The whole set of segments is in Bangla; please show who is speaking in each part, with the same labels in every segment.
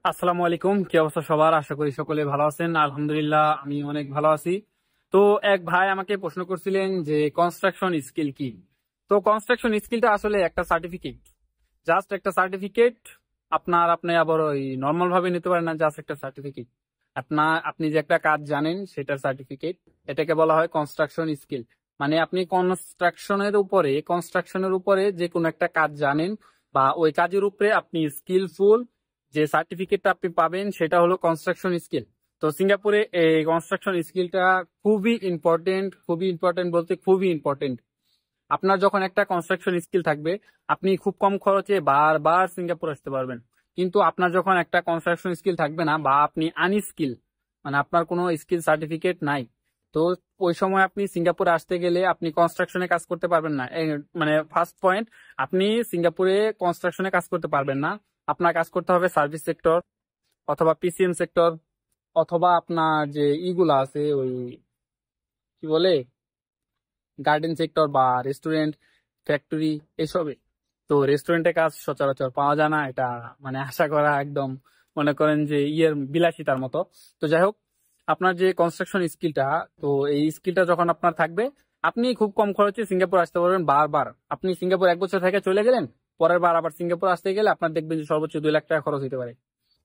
Speaker 1: আসসালামু আলাইকুম, কি অবস্থা সবার? আশা করি সকলে ভালো আছেন। আলহামদুলিল্লাহ, আমি অনেক ভালো আছি। তো এক ভাই আমাকে প্রশ্ন করছিলেন যে কনস্ট্রাকশন স্কিল কি। তো কনস্ট্রাকশন স্কিলটা আসলে একটা সার্টিফিকেট, জাস্ট একটা সার্টিফিকেট। আপনি আবার ওই নর্মাল ভাবে নিতে পারেন না, জাস্ট একটা সার্টিফিকেট। আপনি যে একটা কাজ জানেন সেটার সার্টিফিকেট, এটাকে বলা হয় কনস্ট্রাকশন স্কিল। মানে আপনি কনস্ট্রাকশনের উপরে যে কোনো একটা কাজ জানেন, বা ওই কাজের উপরে আপনি স্কিলফুল। যে সার্টিফিকেটটা আপনি পাবেন সেটা হলো কনস্ট্রাকশন স্কিল। তো সিঙ্গাপুরে এই কনস্ট্রাকশন স্কিলটা খুবই ইম্পর্টেন্ট, খুবই ইম্পর্টেন্ট বলতে খুবই ইম্পর্টেন্ট। আপনার যখন একটা কনস্ট্রাকশন স্কিল থাকবে, আপনি খুব কম খরচে বারবার সিঙ্গাপুর আসতে পারবেন। কিন্তু আপনার যখন একটা কনস্ট্রাকশন স্কিল থাকবে না, বা আপনি আনস্কিল, মানে আপনার কোনো স্কিল সার্টিফিকেট নাই, তো ওই সময় আপনি সিঙ্গাপুরে আসতে গেলে আপনি কনস্ট্রাকশনে কাজ করতে পারবেন না। মানে ফার্স্ট পয়েন্ট, আপনি সিঙ্গাপুরে কনস্ট্রাকশনে কাজ করতে পারবেন না। আপনার কাজ করতে হবে সার্ভিস সেক্টর, অথবা পিসিএম সেক্টর, অথবা আপনার যে ইগুলা আছে ওই কি বলে গার্ডেন সেক্টর বা রেস্টুরেন্ট, ফ্যাক্টরি, এসবে। তো রেস্টুরেন্টে কাজ সচরাচর পাওয়া যায় না, এটা মানে আশা করা একদম মনে করেন যে বিলাসিতার মতো। তো যাই হোক, আপনার যে কনস্ট্রাকশন স্কিলটা, তো এই স্কিলটা যখন আপনার থাকবে, আপনি খুব কম খরচে সিঙ্গাপুর আসতে পারবেন বারবার। আপনি সিঙ্গাপুর 1 বছর থেকে চলে গেলেন, পরের বার আবার সিঙ্গাপুর আসতে গেলে আপনার দেখবেন যে সর্বোচ্চ 2 লাখ টাকা খরচ হতে পারে।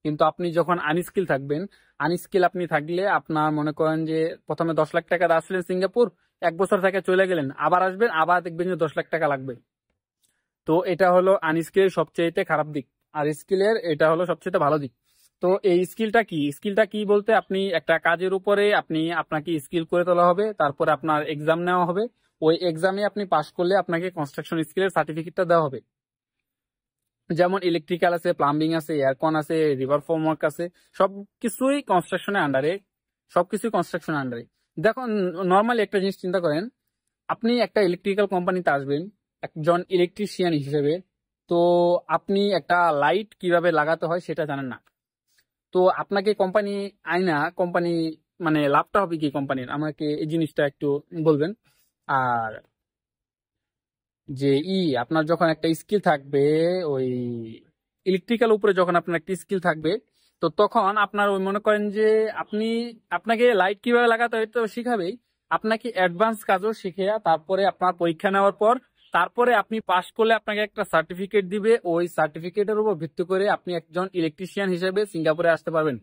Speaker 1: কিন্তু আপনি যখন আনস্কিল থাকবেন, আনস্কিল আপনি থাকলে আপনার মনে করেন যে প্রথমে 10 লাখ টাকা আসলেন সিঙ্গাপুর, 1 বছর থেকে চলে গেলেন, আবার আসবেন, আবার দেখবেন যে 10 লাখ টাকা লাগবে। তো এটা হলো আনস্কিলের সবচেয়ে খারাপ দিক, আর স্কিলের এটা হলো সবচেয়ে ভালো দিক। তো এই স্কিলটা কি বলতে, আপনি একটা কাজের উপরে আপনাকে স্কিল করে তোলা হবে, তারপরে আপনার এক্সাম নেওয়া হবে। ওই এক্সামে আপনি পাশ করলে আপনাকে কনস্ট্রাকশন স্কিলের সার্টিফিকেটটা দেওয়া হবে। যেমন ইলেকট্রিক্যাল আছে, প্লাম্বিং আছে, এয়ারকন আছে, রিভার ফর্মওয়ার্ক আছে, সবকিছুই কনস্ট্রাকশনের আন্ডারে। সবকিছুই কনস্ট্রাকশনের আন্ডারে। দেখুন, নর্মালি একটা জিনিস চিন্তা করেন, আপনি একটা ইলেকট্রিক্যাল কোম্পানিতে আসবেন একজন ইলেকট্রিশিয়ান হিসেবে। তো আপনি একটা লাইট কিভাবে লাগাতে হয় সেটা জানেন না। তো আপনাকে কোম্পানি মানে লাভটা হবে কি কোম্পানির, আমাকে এই জিনিসটা একটু বলবেন। আর যে আপনার যখন একটা স্কিল থাকবে, ওই ইলেকট্রিক্যাল উপরে যখন আপনার একটা স্কিল থাকবে, তো তখন আপনার ওই মনে করেন যে আপনি আপনাকে লাইট কিভাবে লাগাতে হয় তো শিখাবেই, আপনাকে অ্যাডভান্স কাজও শিখে তারপরে আপনার পরীক্ষা নেওয়ার পর, তারপরে আপনি পাশ করলে আপনাকে একটা সার্টিফিকেট দিবে। ওই সার্টিফিকেটের উপর ভিত্তি করে আপনি একজন ইলেকট্রিশিয়ান হিসেবে সিঙ্গাপুরে আসতে পারবেন,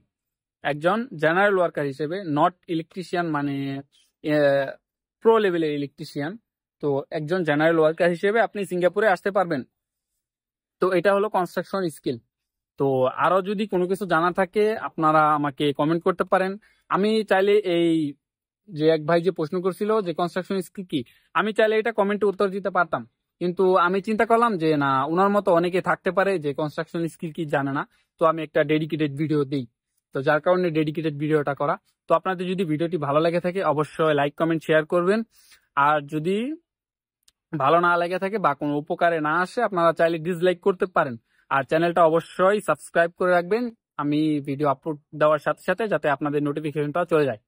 Speaker 1: একজন জেনারেল ওয়ার্কার হিসেবে, নট ইলেকট্রিশিয়ান মানে প্রো লেভেলের ইলেকট্রিশিয়ান। তো একজন জেনারেল ওয়ার্কার হিসেবে আপনি সিঙ্গাপুরে আসতে পারবেন। তো এটা হলো কনস্ট্রাকশন স্কিল। তো আরো যদি কোনো কিছু জানা থাকে আপনারা আমাকে কমেন্ট করতে পারেন। আমি চাইলে এই যে এক ভাই যে প্রশ্ন করছিল যে কনস্ট্রাকশন স্কিল কি, আমি চাইলে এটা কমেন্টে উত্তর দিতে পারতাম। কিন্তু আমি চিন্তা করলাম যে না, ওনার মতো অনেকে থাকতে পারে যে কনস্ট্রাকশন স্কিল কি জানে না। তো আমি একটা ডেডিকেটেড ভিডিও দিই, তো যার কারণে ডেডিকেটেড ভিডিওটা করা। তো আপনাদের যদি ভিডিওটি ভালো লেগে থাকে অবশ্যই লাইক কমেন্ট শেয়ার করবেন। আর যদি ভালো না লেগে থাকে বা কোনো উপকারে না আসে, আপনারা চাইলে ডিসলাইক করতে পারেন। আর চ্যানেলটা অবশ্যই সাবস্ক্রাইব করে রাখবেন, আমি ভিডিও আপলোড দেওয়ার সাথে সাথে, যাতে আপনাদের নোটিফিকেশনটা চলে যায়।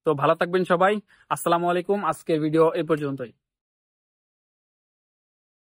Speaker 1: তো ভালো থাকবেন সবাই। আসসালামু আলাইকুম, আজকের ভিডিও এই পর্যন্তই।